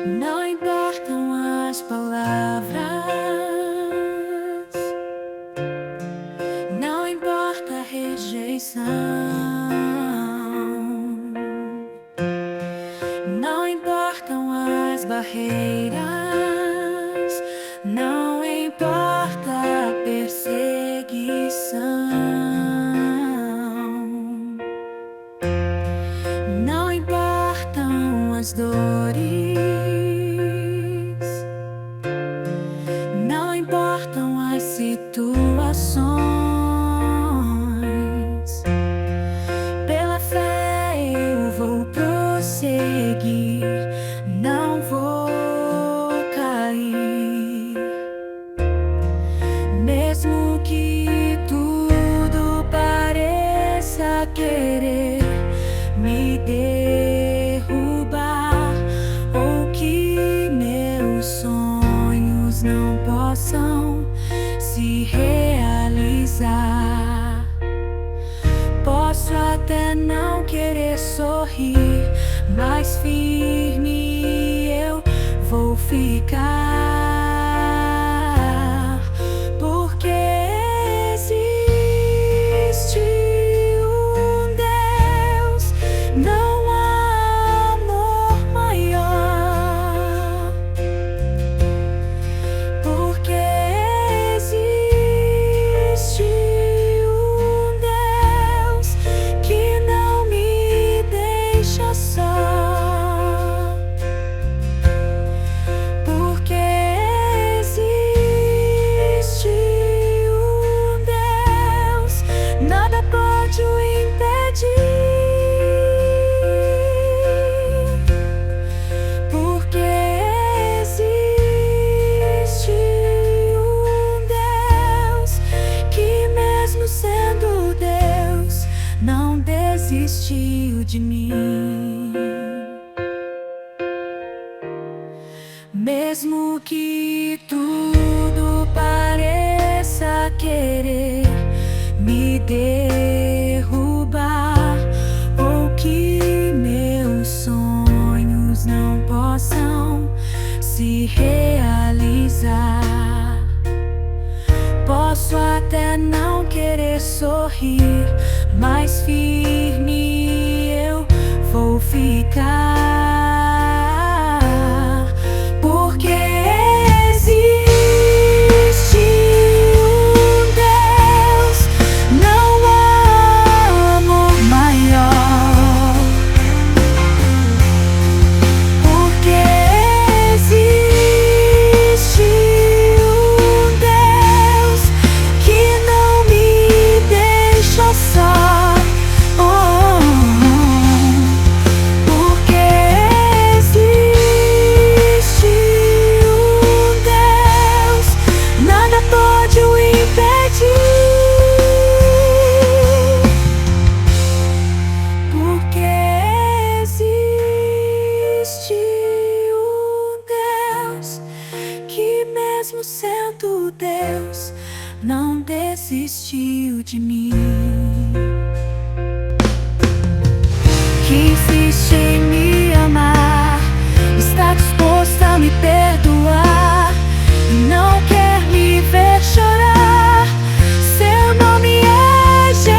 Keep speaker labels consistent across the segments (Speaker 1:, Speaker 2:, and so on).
Speaker 1: Não importam as palavras, não importa a rejeição, não importam as barreiras, não importa a perseguição, não importam as dores, não importam as situações. Pela fé eu vou prosseguir, não vou cair. Mesmo que tudo pareça querer me derrubar, ou que meus sonhos não possam se realizar. Posso até não querer sorrir, mas firme eu vou ficar, porque existe um Deus, não há amor maior. Porque existe um Deus que não me deixa só. Porque existe um Deus, nada pode o impedir. Porque existe um Deus que, mesmo sendo Deus, não desistiu de mim. Mesmo que tudo pareça querer me derrubar, ou que meus sonhos não possam se realizar. Posso até não querer sorrir, mas firme eu vou ficar, porque existe um Deus, não há amor maior. Porque existe um Deus que não me deixa só. Porque existe um Deus, nada pode o impedir. Porque existe um Deus que, mesmo sendo Deus, não desistiu de mim. Que insiste em me amar, está disposto a me perdoar e não quer me ver chorar. Seu nome é Jesus.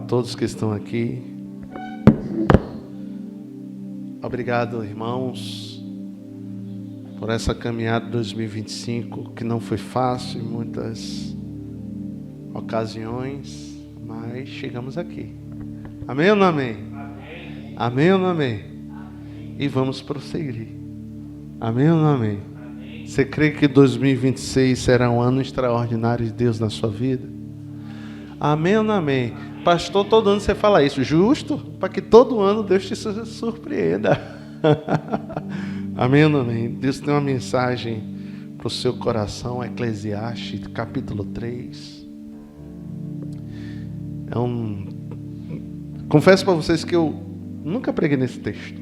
Speaker 2: todos que estão aqui. Obrigado, irmãos, por essa caminhada de 2025, que não foi fácil em muitas ocasiões, mas chegamos aqui. Amém ou não amém? Amém. Amém ou não amém? Amém. E vamos prosseguir. Amém ou não amém? Amém. Você crê que 2026 será um ano extraordinário de Deus na sua vida? Amém ou não amém? Pastor, todo ano você fala isso, justo? Para que todo ano Deus te surpreenda. Amém ou não amém? Deus tem uma mensagem para o seu coração, Eclesiastes, capítulo 3. Confesso para vocês que eu nunca preguei nesse texto,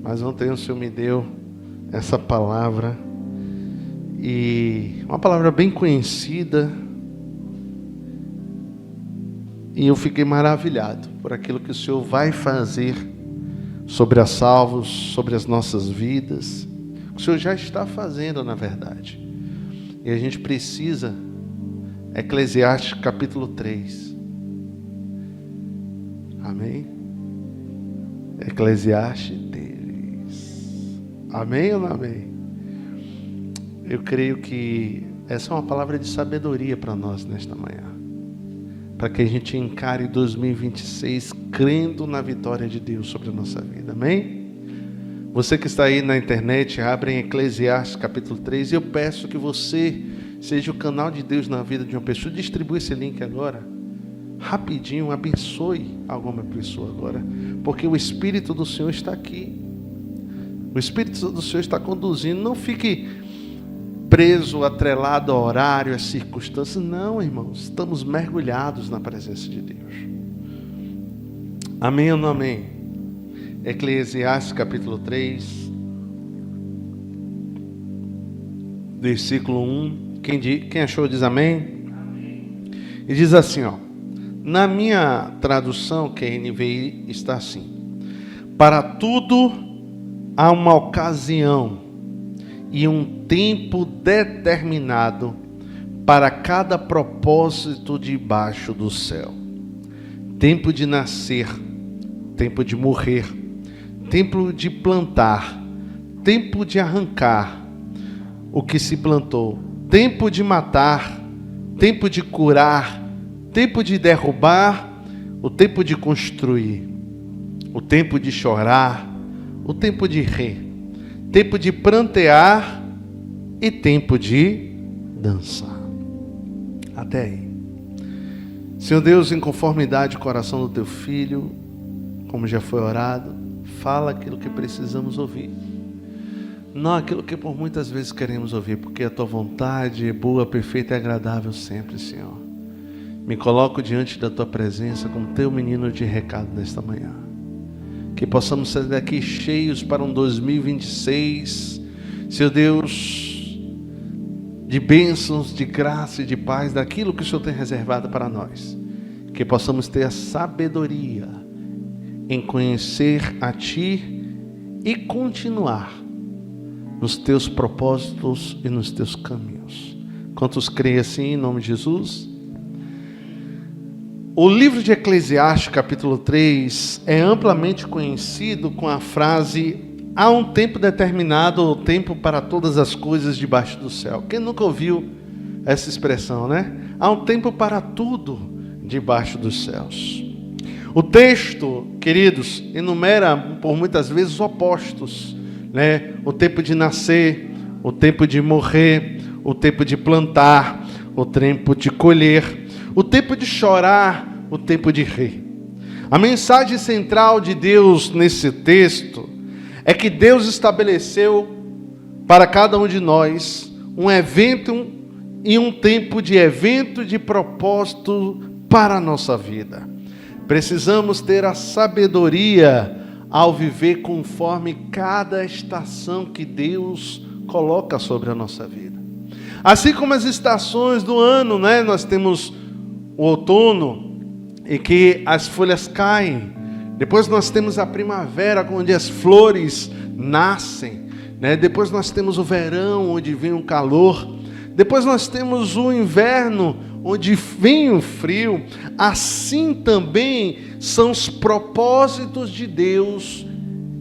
Speaker 2: mas ontem o Senhor me deu essa palavra, e uma palavra bem conhecida, e eu fiquei maravilhado por aquilo que o Senhor vai fazer sobre as salvos, sobre as nossas vidas. O Senhor já está fazendo, na verdade. E a gente precisa, Eclesiastes capítulo 3. Amém? Eclesiastes 3. Amém ou não amém? Eu creio que essa é uma palavra de sabedoria para nós nesta manhã, para que a gente encare 2026 crendo na vitória de Deus sobre a nossa vida. Amém? Você que está aí na internet, abre em Eclesiastes capítulo 3, e eu peço que você seja o canal de Deus na vida de uma pessoa. Distribui esse link agora, rapidinho, abençoe alguma pessoa agora, porque o Espírito do Senhor está aqui. O Espírito do Senhor está conduzindo. Não fique preso, atrelado ao horário, às circunstâncias. Não, irmãos, estamos mergulhados na presença de Deus. Amém ou não amém? Eclesiastes capítulo 3, versículo 1. Quem achou diz amém? Amém. E diz assim, ó, na minha tradução, que é NVI, está assim: para tudo há uma ocasião e um tempo determinado para cada propósito debaixo do céu. Tempo de nascer, tempo de morrer, tempo de plantar, tempo de arrancar o que se plantou, tempo de matar, tempo de curar, tempo de derrubar, o tempo de construir, o tempo de chorar, o tempo de rir, tempo de prantear e tempo de dançar. Até aí. Senhor Deus, em conformidade com o coração do teu filho, como já foi orado, fala aquilo que precisamos ouvir, não aquilo que por muitas vezes queremos ouvir, porque a tua vontade é boa, perfeita e agradável sempre, Senhor. Me coloco diante da tua presença como teu menino de recado nesta manhã. Que possamos sair daqui cheios para um 2026, Senhor Deus, de bênçãos, de graça e de paz, daquilo que o Senhor tem reservado para nós. Que possamos ter a sabedoria em conhecer a Ti e continuar nos Teus propósitos e nos Teus caminhos. Quantos creem assim, em nome de Jesus? O livro de Eclesiastes, capítulo 3, é amplamente conhecido com a frase: há um tempo determinado, ou tempo para todas as coisas debaixo do céu. Quem nunca ouviu essa expressão, né? Há um tempo para tudo debaixo dos céus. O texto, queridos, enumera por muitas vezes opostos, né? O tempo de nascer, o tempo de morrer, o tempo de plantar, o tempo de colher, o tempo de chorar, o tempo de rir. A mensagem central de Deus nesse texto é que Deus estabeleceu para cada um de nós um evento e um tempo de evento de propósito para a nossa vida. Precisamos ter a sabedoria ao viver conforme cada estação que Deus coloca sobre a nossa vida. Assim como as estações do ano, né? Nós temos o outono, em que as folhas caem. Depois nós temos a primavera, onde as flores nascem, né? Depois nós temos o verão, onde vem o calor. Depois nós temos o inverno, onde vem o frio, assim também são os propósitos de Deus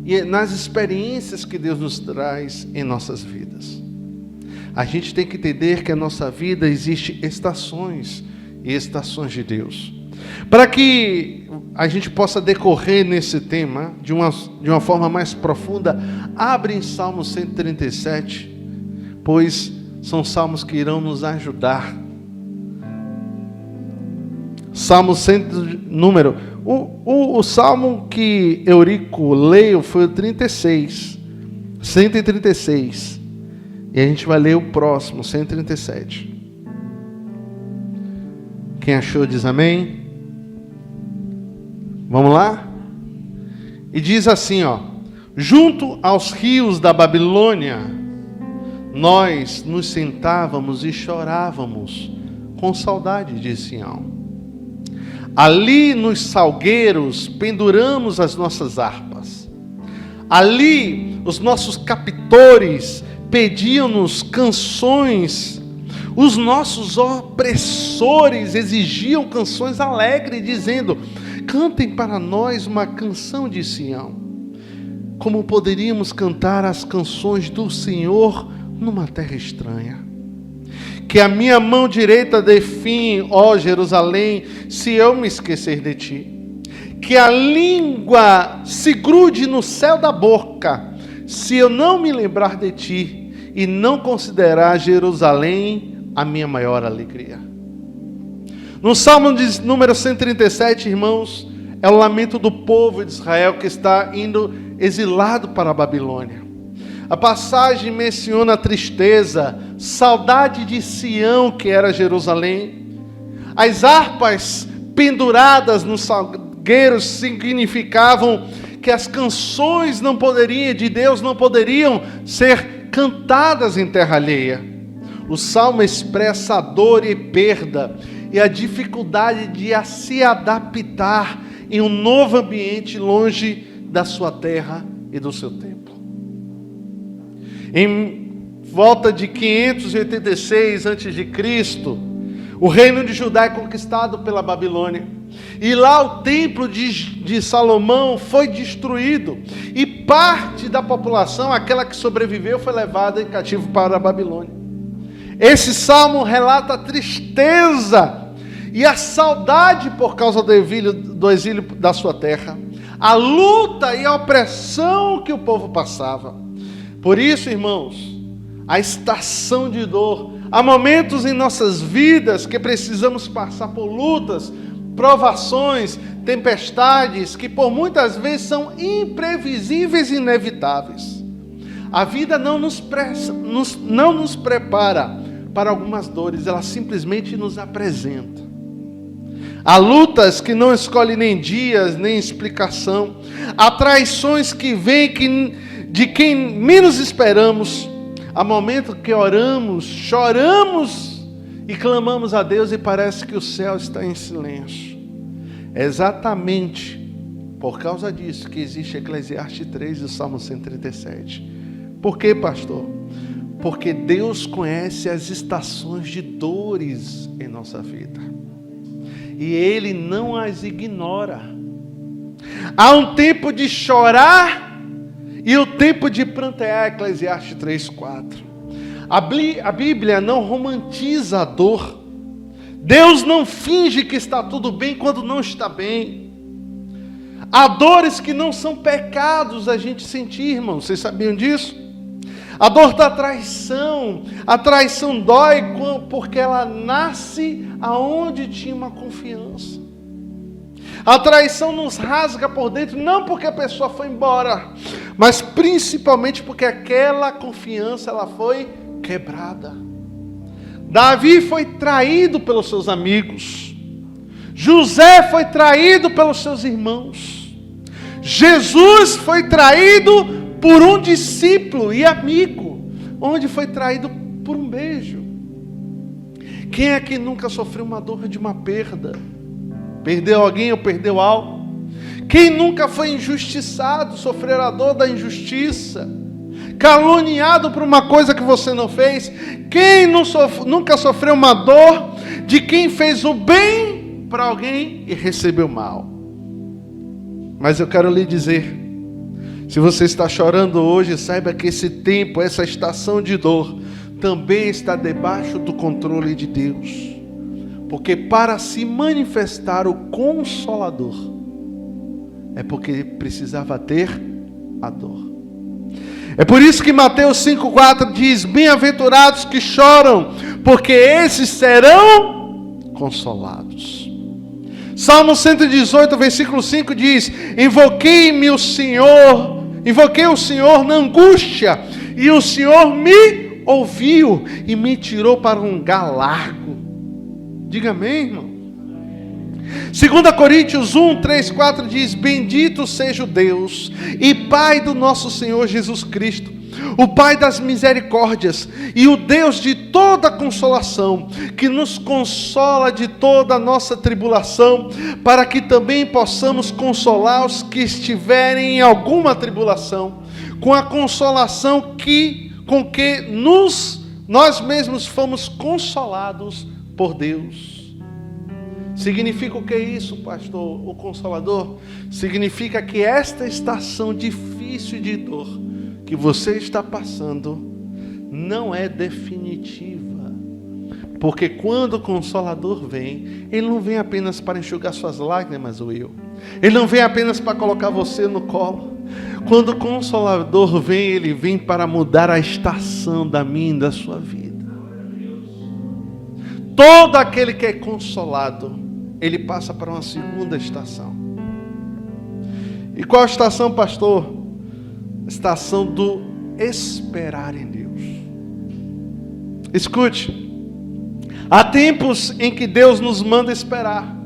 Speaker 2: e nas experiências que Deus nos traz em nossas vidas. A gente tem que entender que a nossa vida existe estações e estações de Deus. Para que a gente possa decorrer nesse tema de uma forma mais profunda, abre em Salmo 137, pois são salmos que irão nos ajudar. Salmo 100, número. O salmo que Eurico leu foi o 36, 136. E a gente vai ler o próximo, 137. Quem achou diz amém. Vamos lá? E diz assim, ó: junto aos rios da Babilônia, nós nos sentávamos e chorávamos com saudade de Sião. Ali nos salgueiros penduramos as nossas harpas. Ali os nossos captores pediam-nos canções. Os nossos opressores exigiam canções alegres, dizendo: cantem para nós uma canção de Sião. Como poderíamos cantar as canções do Senhor numa terra estranha? Que a minha mão direita dê fim, ó Jerusalém, se eu me esquecer de ti. Que a língua se grude no céu da boca, se eu não me lembrar de ti e não considerar Jerusalém a minha maior alegria. No Salmo de número 137, irmãos, é o lamento do povo de Israel que está indo exilado para a Babilônia. A passagem menciona a tristeza, saudade de Sião, que era Jerusalém. As harpas penduradas nos salgueiros significavam que as canções de Deus não poderiam ser cantadas em terra alheia. O salmo expressa a dor e perda e a dificuldade de se adaptar em um novo ambiente longe da sua terra e do seu templo. Em volta de 586 a.C., o reino de Judá é conquistado pela Babilônia. E lá o templo de Salomão foi destruído. E parte da população, aquela que sobreviveu, foi levada em cativo para a Babilônia. Esse salmo relata a tristeza e a saudade por causa do exílio da sua terra, a luta e a opressão que o povo passava. Por isso, irmãos, a estação de dor, há momentos em nossas vidas que precisamos passar por lutas, provações, tempestades, que por muitas vezes são imprevisíveis e inevitáveis. A vida não nos prepara para algumas dores, ela simplesmente nos apresenta. Há lutas que não escolhem nem dias, nem explicação. Há traições que vêm de quem menos esperamos. Há momentos que oramos, choramos e clamamos a Deus e parece que o céu está em silêncio. É exatamente por causa disso que existe Eclesiastes 3 e o Salmo 137. Por quê, pastor? Porque Deus conhece as estações de dores em nossa vida. E Ele não as ignora. Há um tempo de chorar e o tempo de prantear, Eclesiastes 3:4. A Bíblia não romantiza a dor. Deus não finge que está tudo bem quando não está bem. Há dores que não são pecados a gente sentir, irmãos. Vocês sabiam disso? A dor da traição. A traição dói porque ela nasce aonde tinha uma confiança. A traição nos rasga por dentro, não porque a pessoa foi embora, mas principalmente porque aquela confiança ela foi quebrada. Davi foi traído pelos seus amigos. José foi traído pelos seus irmãos. Jesus foi traído por um discípulo e amigo, onde foi traído por um beijo. Quem é que nunca sofreu uma dor de uma perda? Perdeu alguém ou perdeu algo? Quem nunca foi injustiçado, sofreu a dor da injustiça? Caluniado por uma coisa que você não fez? Quem nunca sofreu uma dor de quem fez o bem para alguém e recebeu mal. Mas eu quero lhe dizer, se você está chorando hoje, saiba que esse tempo, essa estação de dor, também está debaixo do controle de Deus. Porque para se manifestar o Consolador, é porque precisava ter a dor. É por isso que Mateus 5,4 diz: bem-aventurados que choram, porque esses serão consolados. Salmo 118, versículo 5 diz: invoquei o Senhor na angústia, e o Senhor me ouviu e me tirou para um lugar largo. Diga amém, irmão. 2 Coríntios 1, 3, 4 diz: bendito seja o Deus e Pai do nosso Senhor Jesus Cristo, o Pai das misericórdias e o Deus de toda consolação, que nos consola de toda a nossa tribulação, para que também possamos consolar os que estiverem em alguma tribulação, com a consolação com que nós mesmos fomos consolados por Deus. Significa o que é isso, pastor? O Consolador significa que esta estação difícil de dor que você está passando não é definitiva. Porque quando o Consolador vem, ele não vem apenas para enxugar suas lágrimas, ele não vem apenas para colocar você no colo. Quando o Consolador vem, ele vem para mudar a estação da minha e da sua vida. Todo aquele que é consolado, ele passa para uma segunda estação. E qual a estação, pastor? Estação do esperar em Deus. Escute, há tempos em que Deus nos manda esperar.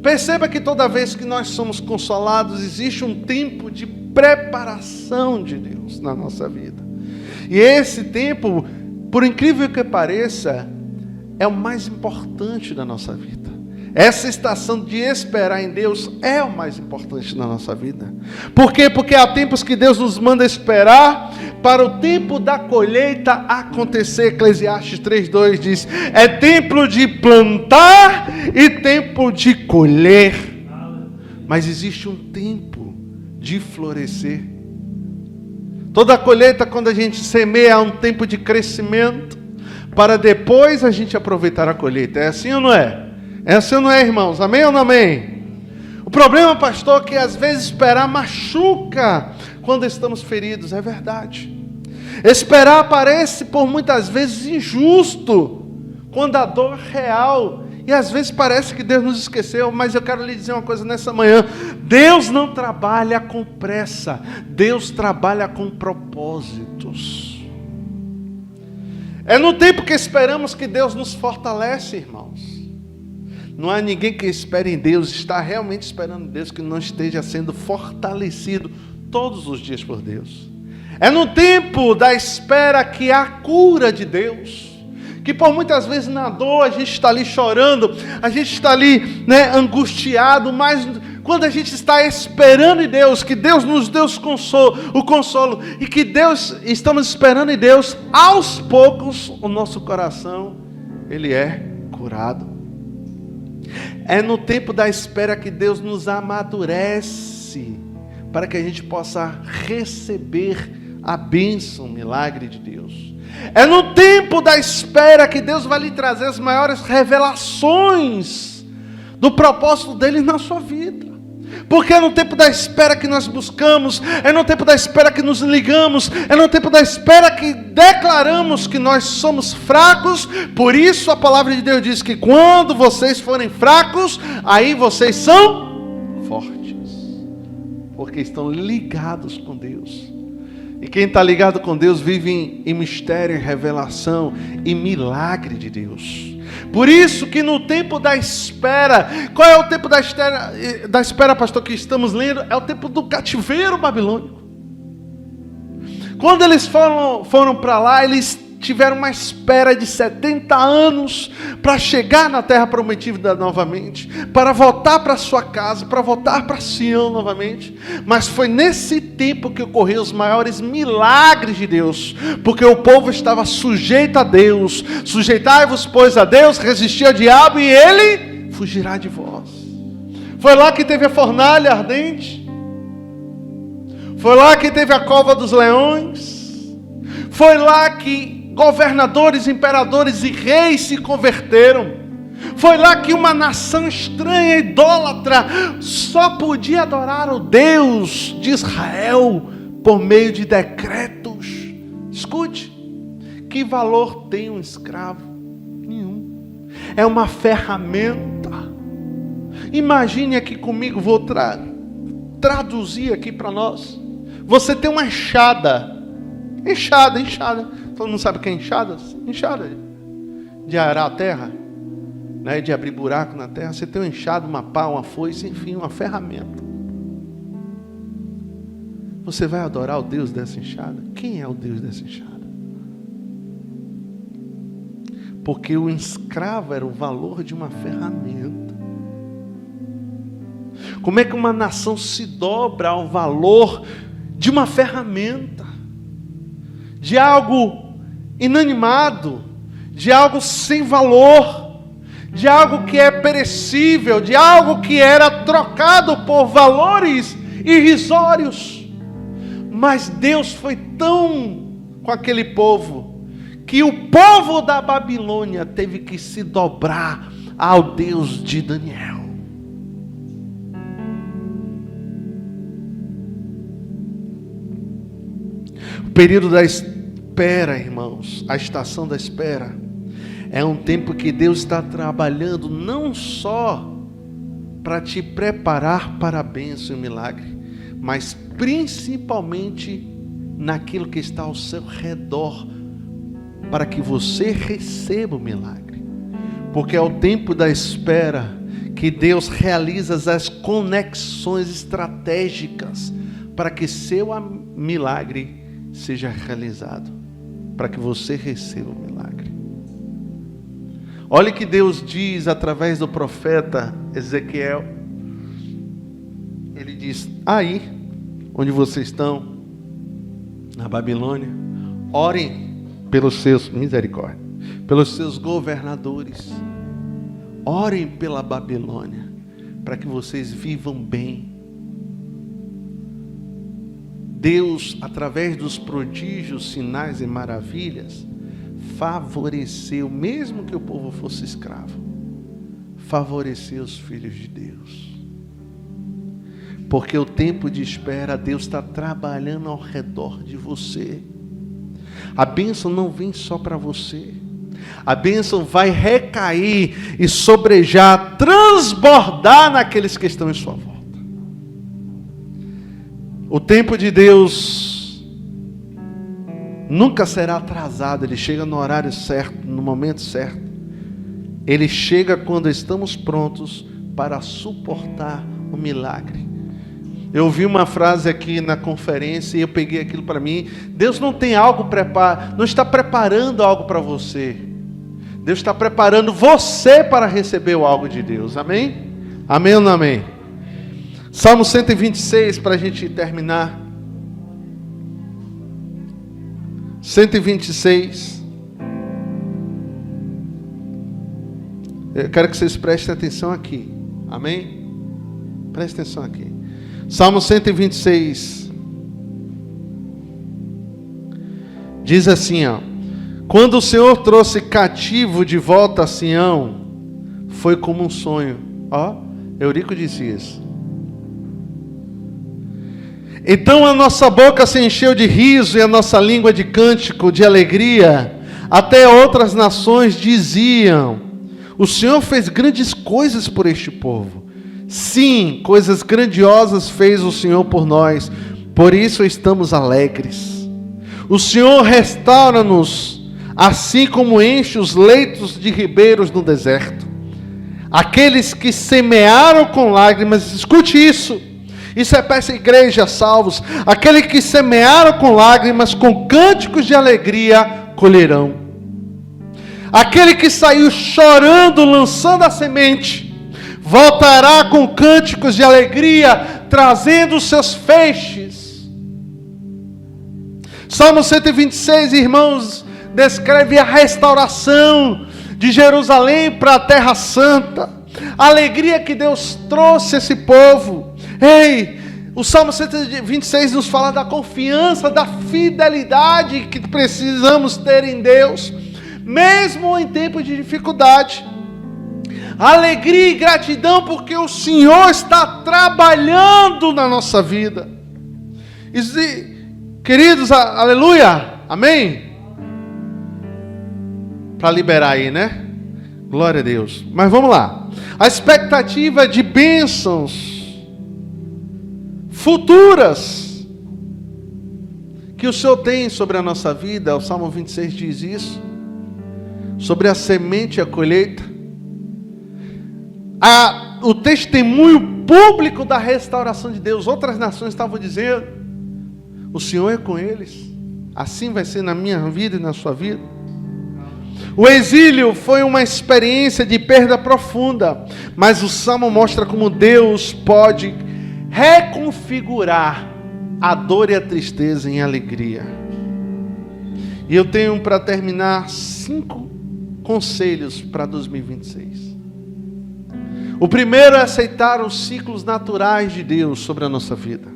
Speaker 2: Perceba que toda vez que nós somos consolados, existe um tempo de preparação de Deus na nossa vida. E esse tempo, por incrível que pareça, é o mais importante da nossa vida. Essa estação de esperar em Deus é o mais importante na nossa vida. Por quê? Porque há tempos que Deus nos manda esperar para o tempo da colheita acontecer. Eclesiastes 3:2 diz: é tempo de plantar e tempo de colher. Mas existe um tempo de florescer. Toda colheita, quando a gente semeia, há um tempo de crescimento, para depois a gente aproveitar a colheita. É assim ou não é? É assim ou não é, irmãos? Amém ou não amém? O problema, pastor, é que às vezes esperar machuca quando estamos feridos. É verdade. Esperar parece por muitas vezes injusto quando a dor é real. E às vezes parece que Deus nos esqueceu. Mas eu quero lhe dizer uma coisa nessa manhã: Deus não trabalha com pressa, Deus trabalha com propósitos. É no tempo que esperamos que Deus nos fortalece, irmãos. Não há ninguém que espere em Deus, está realmente esperando em Deus, que não esteja sendo fortalecido todos os dias por Deus. É no tempo da espera que há cura de Deus. Que por muitas vezes na dor a gente está ali chorando, a gente está ali, angustiado, mas quando a gente está esperando em Deus, que Deus nos dê o consolo, e que estamos esperando em Deus, aos poucos o nosso coração, ele é curado. É no tempo da espera que Deus nos amadurece, para que a gente possa receber a bênção, o milagre de Deus. É no tempo da espera que Deus vai lhe trazer as maiores revelações do propósito dele na sua vida. Porque é no tempo da espera que nós buscamos, é no tempo da espera que nos ligamos, é no tempo da espera que declaramos que nós somos fracos. Por isso a palavra de Deus diz que quando vocês forem fracos, aí vocês são fortes, porque estão ligados com Deus. E quem está ligado com Deus vive em mistério, em revelação e milagre de Deus. Por isso que no tempo da espera, qual é o tempo da espera, pastor, que estamos lendo? É o tempo do cativeiro babilônico. Quando eles foram para lá, eles tiveram uma espera de 70 anos para chegar na terra prometida novamente, para voltar para sua casa, para voltar para Sião novamente. Mas foi nesse tempo que ocorreram os maiores milagres de Deus, porque o povo estava sujeito a Deus. Sujeitai-vos, pois, a Deus, resistir ao diabo e ele fugirá de vós. Foi lá que teve a fornalha ardente. Foi lá que teve a cova dos leões. Foi lá que governadores, imperadores e reis se converteram. Foi lá que uma nação estranha, idólatra, só podia adorar o Deus de Israel por meio de decretos. Escute, que valor tem um escravo? Nenhum. É uma ferramenta. Imagine aqui comigo, vou traduzir aqui para nós. Você tem uma enxada. Todo mundo sabe o que é enxada? Enxada de arar a terra, né? De abrir buraco na terra. Você tem uma enxada, uma pá, uma foice, enfim, uma ferramenta. Você vai adorar o Deus dessa enxada? Quem é o Deus dessa enxada? Porque o escravo era o valor de uma ferramenta. Como é que uma nação se dobra ao valor de uma ferramenta? De algo inanimado, de algo sem valor, de algo que é perecível, de algo que era trocado por valores irrisórios. Mas Deus foi tão com aquele povo, que o povo da Babilônia teve que se dobrar ao Deus de Daniel. O período da espera, irmãos, a estação da espera, é um tempo que Deus está trabalhando não só para te preparar para a bênção e o milagre, mas principalmente naquilo que está ao seu redor, para que você receba o milagre. Porque é o tempo da espera que Deus realiza as conexões estratégicas para que seu milagre seja realizado, para que você receba o milagre. Olha o que Deus diz através do profeta Ezequiel. Ele diz: aí, onde vocês estão, na Babilônia, orem pelos seus, misericórdia, pelos seus governadores, orem pela Babilônia, para que vocês vivam bem. Deus, através dos prodígios, sinais e maravilhas, favoreceu, mesmo que o povo fosse escravo, favoreceu os filhos de Deus. Porque o tempo de espera, Deus está trabalhando ao redor de você. A bênção não vem só para você. A bênção vai recair e sobrejar, transbordar naqueles que estão em sua volta. O tempo de Deus nunca será atrasado. Ele chega no horário certo, no momento certo. Ele chega quando estamos prontos para suportar o milagre. Eu ouvi uma frase aqui na conferência e eu peguei aquilo para mim. Deus não tem algo preparado, não está preparando algo para você. Deus está preparando você para receber o algo de Deus. Amém? Amém ou não amém? Salmo 126, para a gente terminar. 126. Eu quero que vocês prestem atenção aqui. Amém? Prestem atenção aqui. Salmo 126. Diz assim, ó: quando o Senhor trouxe cativo de volta a Sião, foi como um sonho. Ó, Eurico disse isso. Então a nossa boca se encheu de riso e a nossa língua de cântico, de alegria. Até outras nações diziam: o Senhor fez grandes coisas por este povo. Sim, coisas grandiosas fez o Senhor por nós, por isso estamos alegres. O Senhor restaura-nos, assim como enche os leitos de ribeiros no deserto. Aqueles que semearam com lágrimas, escute isso. Isso é para essa igreja, salvos. Aqueles que semearam com lágrimas, com cânticos de alegria, colherão. Aquele que saiu chorando, lançando a semente, voltará com cânticos de alegria, trazendo os seus feixes. Salmo 126, irmãos, descreve a restauração de Jerusalém para a Terra Santa. A alegria que Deus trouxe a esse povo. Ei, o Salmo 126 nos fala da confiança, da fidelidade que precisamos ter em Deus, mesmo em tempos de dificuldade. Alegria e gratidão porque o Senhor está trabalhando na nossa vida. Queridos, aleluia, amém? Para liberar aí, né? Glória a Deus. Mas vamos lá. A expectativa de bênçãos futuras que o Senhor tem sobre a nossa vida, o Salmo 26 diz isso, sobre a semente e a colheita, o testemunho público da restauração de Deus. Outras nações estavam dizendo: o Senhor é com eles, assim vai ser na minha vida e na sua vida. O exílio foi uma experiência de perda profunda, mas o Salmo mostra como Deus pode reconfigurar a dor e a tristeza em alegria. E eu tenho para terminar 5 conselhos para 2026. O primeiro é aceitar os ciclos naturais de Deus sobre a nossa vida.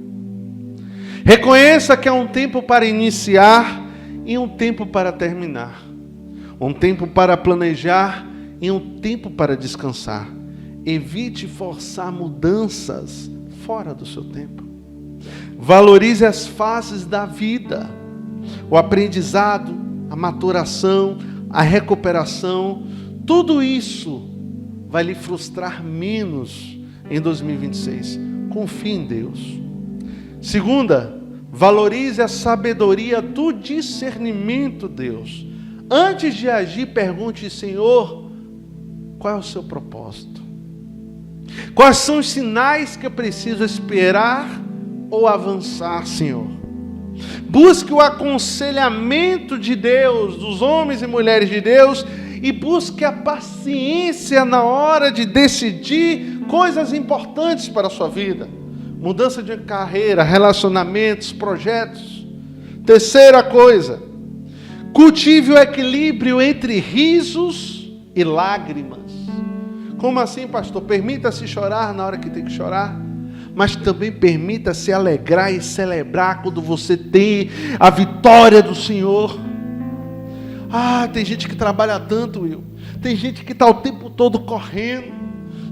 Speaker 2: Reconheça que há um tempo para iniciar e um tempo para terminar. Um tempo para planejar e um tempo para descansar. Evite forçar mudanças fora do seu tempo. Valorize as fases da vida. O aprendizado, a maturação, a recuperação. Tudo isso vai lhe frustrar menos em 2026. Confie em Deus. Segunda, valorize a sabedoria do discernimento, Deus. Antes de agir, pergunte: Senhor, qual é o seu propósito? Quais são os sinais que eu preciso esperar ou avançar, Senhor? Busque o aconselhamento de Deus, dos homens e mulheres de Deus, e busque a paciência na hora de decidir coisas importantes para a sua vida. Mudança de carreira, relacionamentos, projetos. Terceira coisa, cultive o equilíbrio entre risos e lágrimas. Como assim, pastor? Permita-se chorar na hora que tem que chorar, mas também permita-se alegrar e celebrar quando você tem a vitória do Senhor. Tem gente que trabalha tanto, Will. Tem gente que está o tempo todo correndo.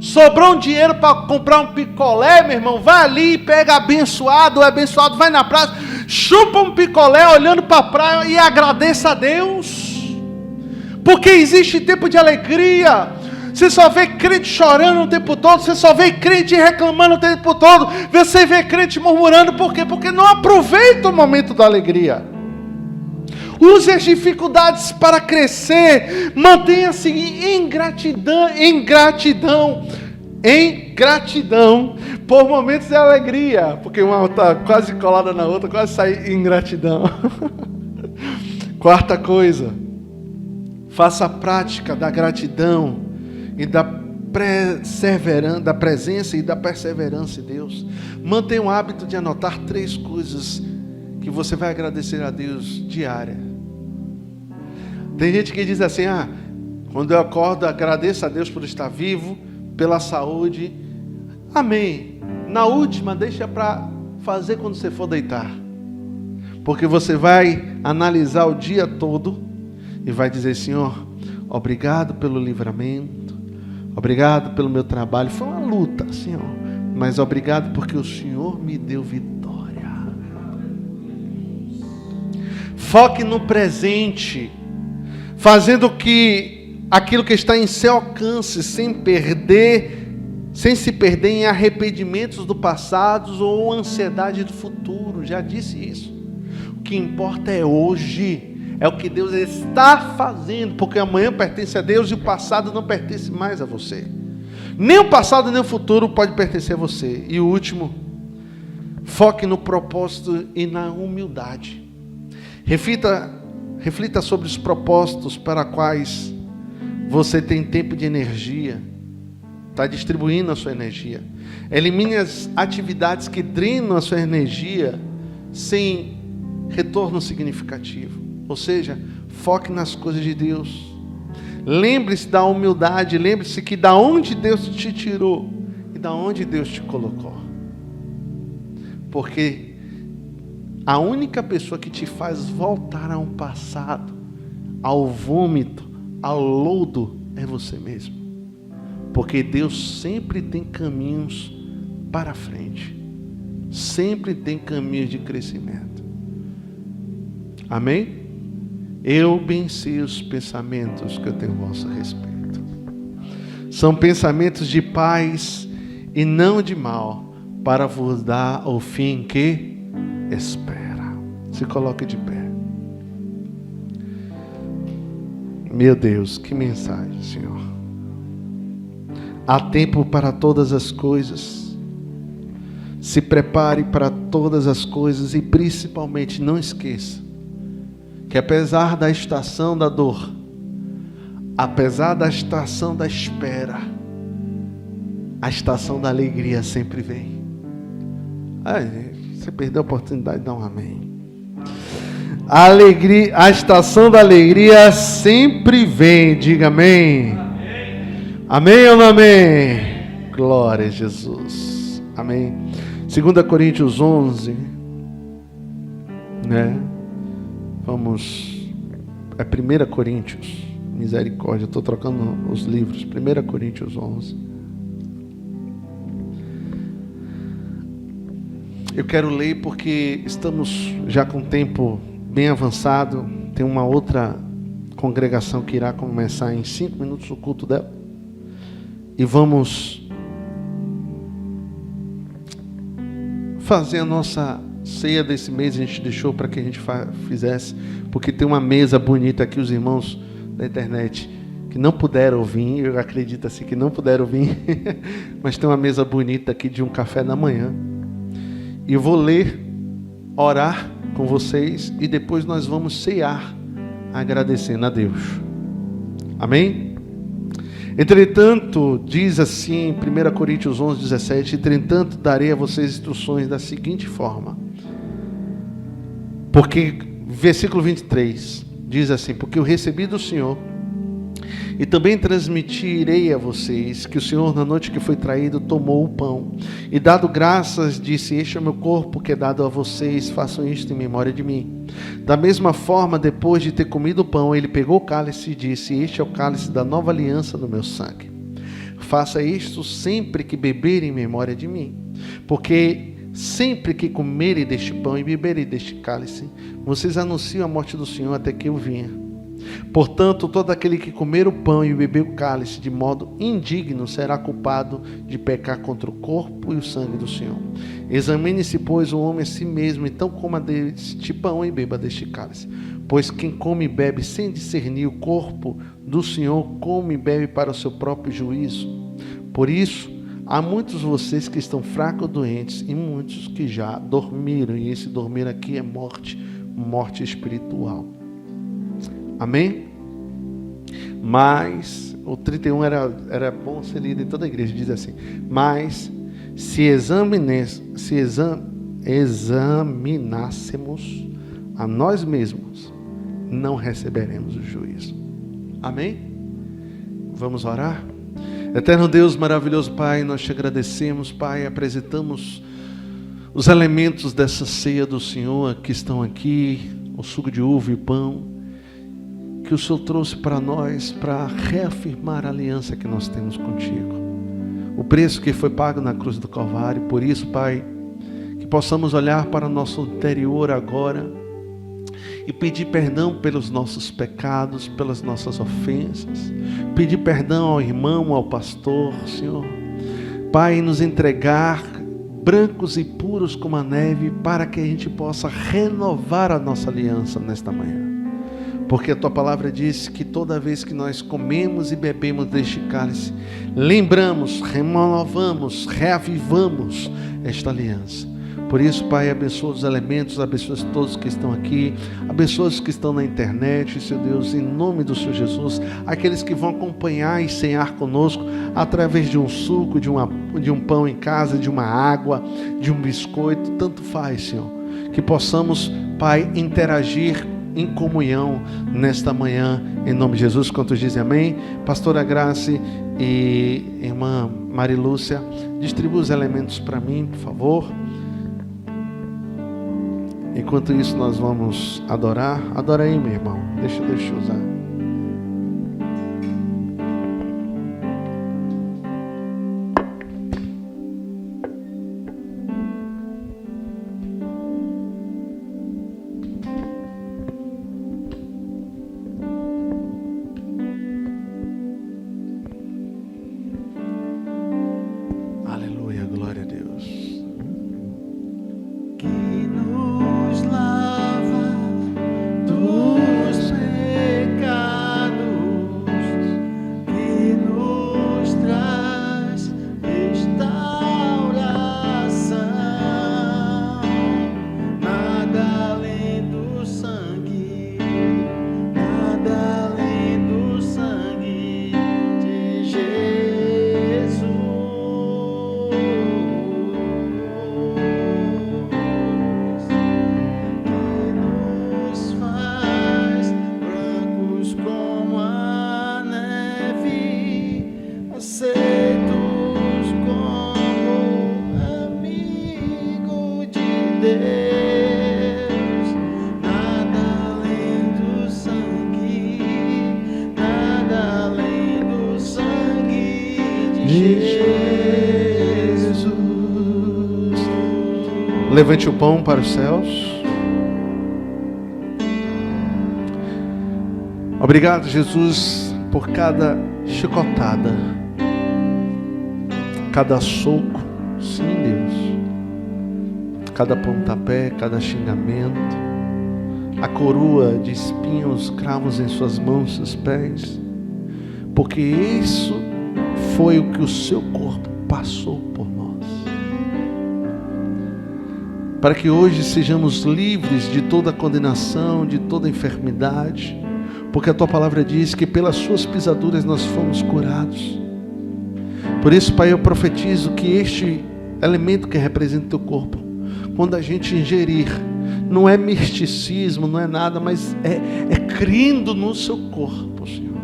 Speaker 2: Sobrou um dinheiro para comprar um picolé, meu irmão, vai ali, pega abençoado, vai na praça, chupa um picolé olhando para a praia e agradeça a Deus, porque existe tempo de alegria. Você só vê crente chorando o tempo todo, você só vê crente reclamando o tempo todo, você vê crente murmurando. Por quê? Porque não aproveita o momento da alegria. Use as dificuldades para crescer. Mantenha-se em gratidão por momentos de alegria, porque uma está quase colada na outra, quase sai em gratidão. Quarta coisa, faça a prática da gratidão e da presença e da perseverança em Deus. Mantenha o hábito de anotar 3 coisas que você vai agradecer a Deus diária. Tem gente que diz assim: quando eu acordo, agradeço a Deus por estar vivo, pela saúde. Amém. Na última, deixa para fazer quando você for deitar, porque você vai analisar o dia todo e vai dizer: Senhor, obrigado pelo livramento, obrigado pelo meu trabalho, foi uma luta, Senhor, mas obrigado porque o Senhor me deu vitória. Foque no presente, fazendo aquilo que está em seu alcance, sem se perder em arrependimentos do passado ou ansiedade do futuro. Já disse isso. O que importa é hoje, é o que Deus está fazendo, porque amanhã pertence a Deus e o passado não pertence mais a você. Nem o passado nem o futuro pode pertencer a você. E o último, foque no propósito e na humildade. Reflita Reflita sobre os propósitos para quais você tem tempo de energia. Está distribuindo a sua energia. Elimine as atividades que drenam a sua energia sem retorno significativo. Ou seja, foque nas coisas de Deus. Lembre-se da humildade. Lembre-se que da onde Deus te tirou e da onde Deus te colocou. Porque a única pessoa que te faz voltar a um passado, ao vômito, ao lodo, é você mesmo. Porque Deus sempre tem caminhos para frente. Sempre tem caminhos de crescimento. Amém? Eu bem sei os pensamentos que eu tenho a vosso respeito. São pensamentos de paz e não de mal, para vos dar o fim que espera. Se coloque de pé. Meu Deus, que mensagem, Senhor. Há tempo para todas as coisas. Se prepare para todas as coisas e principalmente não esqueça que apesar da estação da dor, apesar da estação da espera, a estação da alegria sempre vem. Ai, você perdeu a oportunidade de dar um amém. A alegria, a estação da alegria sempre vem. Diga amém. Amém, amém ou não amém? Glória a Jesus. Amém. 2 Coríntios 11, né? Vamos, é 1 Coríntios, misericórdia, estou trocando os livros. 1 Coríntios 11. Eu quero ler porque estamos já com tempo bem avançado. Tem uma outra congregação que irá começar em 5 minutos o culto dela. E vamos fazer a nossa ceia desse mês. A gente deixou para que a gente fizesse, porque tem uma mesa bonita aqui, os irmãos da internet que não puderam vir, eu acredito assim que não puderam vir, mas tem uma mesa bonita aqui de um café da manhã. E eu vou ler, orar com vocês e depois nós vamos cear agradecendo a Deus. Amém? Entretanto, diz assim em 1 Coríntios 11, 17: entretanto darei a vocês instruções da seguinte forma. Porque, versículo 23, diz assim: porque eu recebi do Senhor e também transmitirei a vocês que o Senhor, na noite que foi traído, tomou o pão e, dado graças, disse: este é o meu corpo que é dado a vocês, façam isto em memória de mim. Da mesma forma, depois de ter comido o pão, ele pegou o cálice e disse: este é o cálice da nova aliança no meu sangue. Faça isto sempre que beberem em memória de mim. Porque sempre que comerem deste pão e beberem deste cálice, vocês anunciam a morte do Senhor até que eu venha. Portanto, todo aquele que comer o pão e beber o cálice de modo indigno será culpado de pecar contra o corpo e o sangue do Senhor. Examine-se, pois, o homem a si mesmo, então coma deste pão e beba deste cálice. Pois quem come e bebe sem discernir o corpo do Senhor, come e bebe para o seu próprio juízo. Por isso, há muitos de vocês que estão fracos ou doentes e muitos que já dormiram. E esse dormir aqui é morte, morte espiritual. Amém? Mas, o 31 era bom ser lido em toda a igreja. Diz assim: mas se examinássemos a nós mesmos, não receberemos o juízo. Amém? Vamos orar? Eterno Deus, maravilhoso Pai, nós te agradecemos, Pai, apresentamos os elementos dessa ceia do Senhor que estão aqui, o suco de uva e o pão, que o Senhor trouxe para nós, para reafirmar a aliança que nós temos contigo. O preço que foi pago na cruz do Calvário. Por isso, Pai, que possamos olhar para o nosso interior agora e pedir perdão pelos nossos pecados, pelas nossas ofensas. Pedir perdão ao irmão, ao pastor, Senhor. Pai, nos entregar brancos e puros como a neve, para que a gente possa renovar a nossa aliança nesta manhã. Porque a Tua palavra diz que toda vez que nós comemos e bebemos deste cálice, lembramos, renovamos, reavivamos esta aliança. Por isso, Pai, abençoa os elementos, abençoa todos que estão aqui, abençoa os que estão na internet, Senhor Deus, em nome do Senhor Jesus, aqueles que vão acompanhar e cear conosco através de um suco, de um pão em casa, de uma água, de um biscoito, tanto faz, Senhor, que possamos, Pai, interagir em comunhão nesta manhã, em nome de Jesus. Quantos dizem amém? Pastora Grace e irmã Marilúcia, distribua os elementos para mim, por favor. Enquanto isso, nós vamos adorar. Adora aí, meu irmão. Deixa eu usar. Aleluia, glória a Deus. Levante o pão para os céus. Obrigado, Jesus, por cada chicotada, cada soco, sim, Deus, cada pontapé, cada xingamento, a coroa de espinhos, cravos em suas mãos, seus pés, porque isso foi o que o seu corpo passou por nós, para que hoje sejamos livres de toda condenação, de toda enfermidade, porque a tua palavra diz que pelas suas pisaduras nós fomos curados. Por isso, Pai, eu profetizo que este elemento que representa o teu corpo, quando a gente ingerir, não é misticismo, não é nada, mas é crendo no seu corpo, Senhor.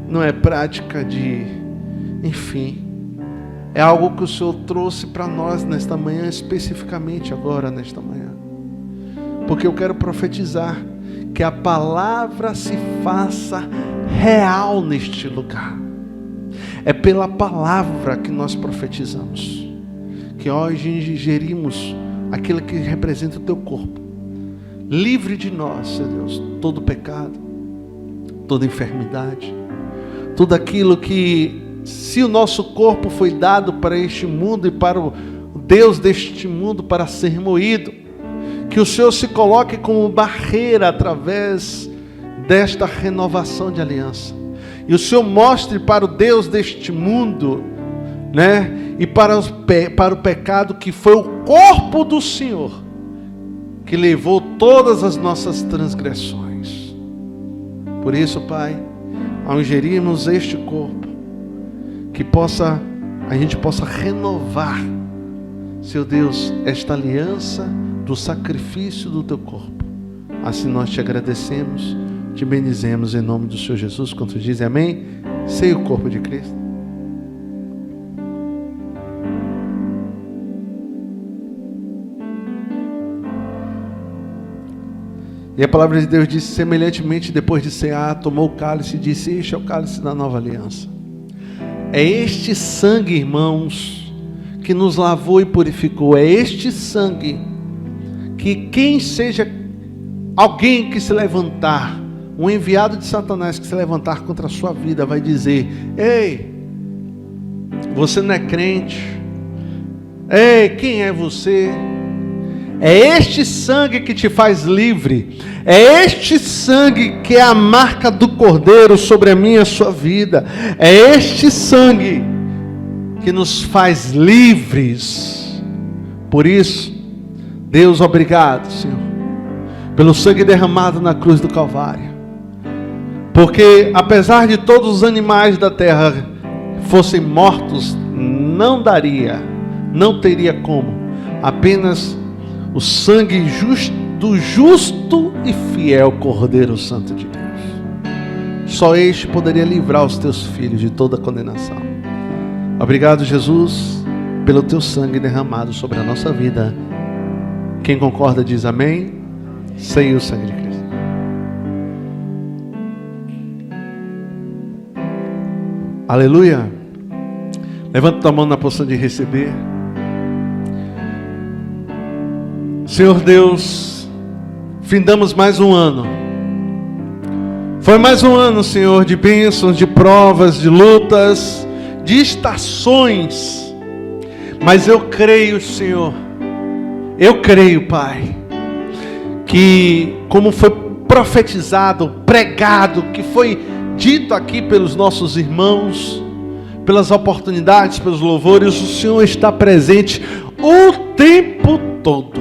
Speaker 2: Não é prática de, enfim, é algo que o Senhor trouxe para nós nesta manhã, especificamente agora nesta manhã. Porque eu quero profetizar que a palavra se faça real neste lugar. É pela palavra que nós profetizamos, que hoje ingerimos aquilo que representa o teu corpo. Livre de nós, Senhor Deus, todo pecado, toda enfermidade, tudo aquilo que, se o nosso corpo foi dado para este mundo e para o Deus deste mundo para ser moído, que o Senhor se coloque como barreira através desta renovação de aliança. E o Senhor mostre para o Deus deste mundo, né, e para o pecado, que foi o corpo do Senhor que levou todas as nossas transgressões. Por isso, Pai, ao ingerirmos este corpo, que a gente possa renovar, Seu Deus, esta aliança do sacrifício do teu corpo. Assim nós te agradecemos, te bendizemos em nome do Senhor Jesus. Quantos dizem amém? Sei o corpo de Cristo. E a palavra de Deus diz, semelhantemente, depois de cear, tomou o cálice e disse, este é o cálice da nova aliança. É este sangue, irmãos, que nos lavou e purificou. É este sangue que quem seja alguém que se levantar, um enviado de Satanás que se levantar contra a sua vida, vai dizer, ei, você não é crente. Ei, quem é você? É este sangue que te faz livre. É este sangue que é a marca do Cordeiro sobre a minha e a sua vida. É este sangue que nos faz livres. Por isso, Deus, obrigado, Senhor, pelo sangue derramado na cruz do Calvário. Porque apesar de todos os animais da terra fossem mortos, não teria como. Apenas o sangue do justo e fiel Cordeiro Santo de Deus. Só este poderia livrar os teus filhos de toda condenação. Obrigado, Jesus, pelo teu sangue derramado sobre a nossa vida. Quem concorda diz amém. Sem o sangue de Cristo. Aleluia. Levanta tua mão na posição de receber. Senhor Deus, findamos mais um ano. Foi mais um ano, Senhor, de bênçãos, de provas, de lutas, de estações. Mas eu creio, Senhor, eu creio, Pai, que como foi profetizado, pregado, que foi dito aqui pelos nossos irmãos, pelas oportunidades, pelos louvores, o Senhor está presente o tempo todo.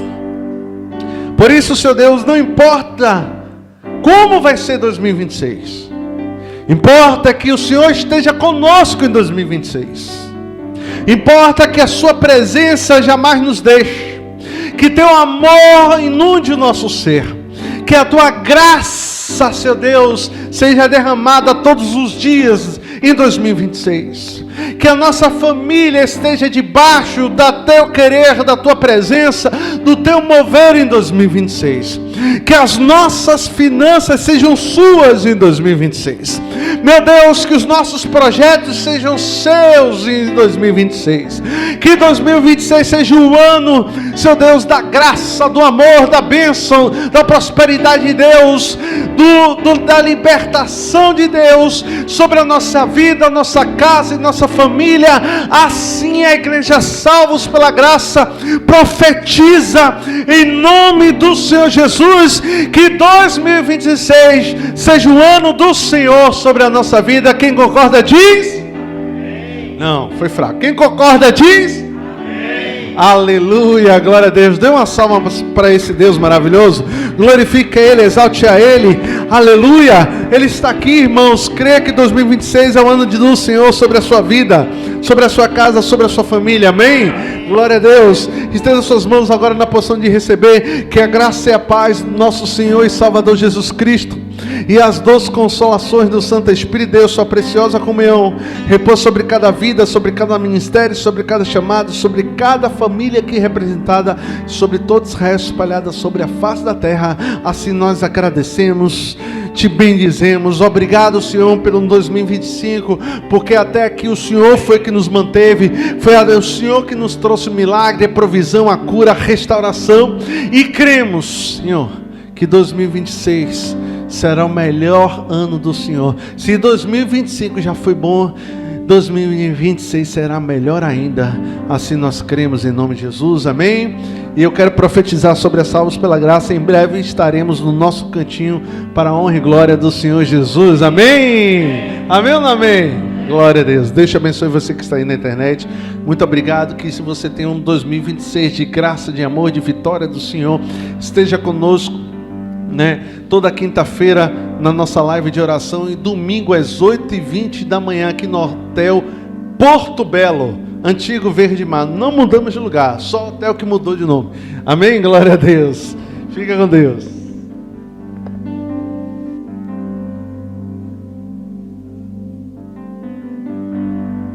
Speaker 2: Por isso, Senhor Deus, não importa como vai ser 2026, importa que o Senhor esteja conosco em 2026, importa que a sua presença jamais nos deixe, que teu amor inunde o nosso ser, que a tua graça, Senhor Deus, seja derramada todos os dias em 2026, que a nossa família esteja debaixo do teu querer, da tua presença, do teu mover em 2026, que as nossas finanças sejam suas em 2026, meu Deus, que os nossos projetos sejam seus em 2026, que 2026 seja o ano, Senhor Deus, da graça, do amor, da bênção, da prosperidade de Deus, da libertação de Deus sobre a nossa vida, a nossa casa e nossa família. Assim a igreja Salvos pela Graça profetiza em nome do Senhor Jesus, que 2026 seja o ano do Senhor sobre a nossa vida. Quem concorda diz? Amém. Não, foi fraco. Quem concorda diz? Amém. Aleluia, glória a Deus. Dê uma salva para esse Deus maravilhoso. Glorifique Ele, exalte a Ele. Aleluia, Ele está aqui, irmãos. Creia que 2026 é o ano do Senhor sobre a sua vida, sobre a sua casa, sobre a sua família. Amém? Glória a Deus. Estenda suas mãos agora na posição de receber. Que a graça e a paz do nosso Senhor e Salvador Jesus Cristo e as doces consolações do Santo Espírito de Deus, sua preciosa comunhão, repousa sobre cada vida, sobre cada ministério, sobre cada chamado, sobre cada família aqui representada, sobre todos os restos espalhados sobre a face da terra. Assim nós agradecemos, te bendizemos. Obrigado, Senhor, pelo 2025, porque até aqui o Senhor foi que nos manteve, foi o Senhor que nos trouxe o milagre, a provisão, a cura, a restauração, e cremos, Senhor, que 2026 será o melhor ano do Senhor. Se 2025 já foi bom, 2026 será melhor ainda. Assim nós cremos em nome de Jesus, amém? E eu quero profetizar sobre as Salvos pela Graça. Em breve estaremos no nosso cantinho para a honra e glória do Senhor Jesus, amém? Amém ou não amém? Glória a Deus. Deus te abençoe, você que está aí na internet. Muito obrigado, que se você tem um 2026 de graça, de amor, de vitória do Senhor, esteja conosco, toda quinta-feira na nossa live de oração, e domingo às 8h20 da manhã aqui no Hotel Porto Belo, antigo Verde Mar. Não mudamos de lugar, só o hotel que mudou de nome. Amém? Glória a Deus. Fica com Deus.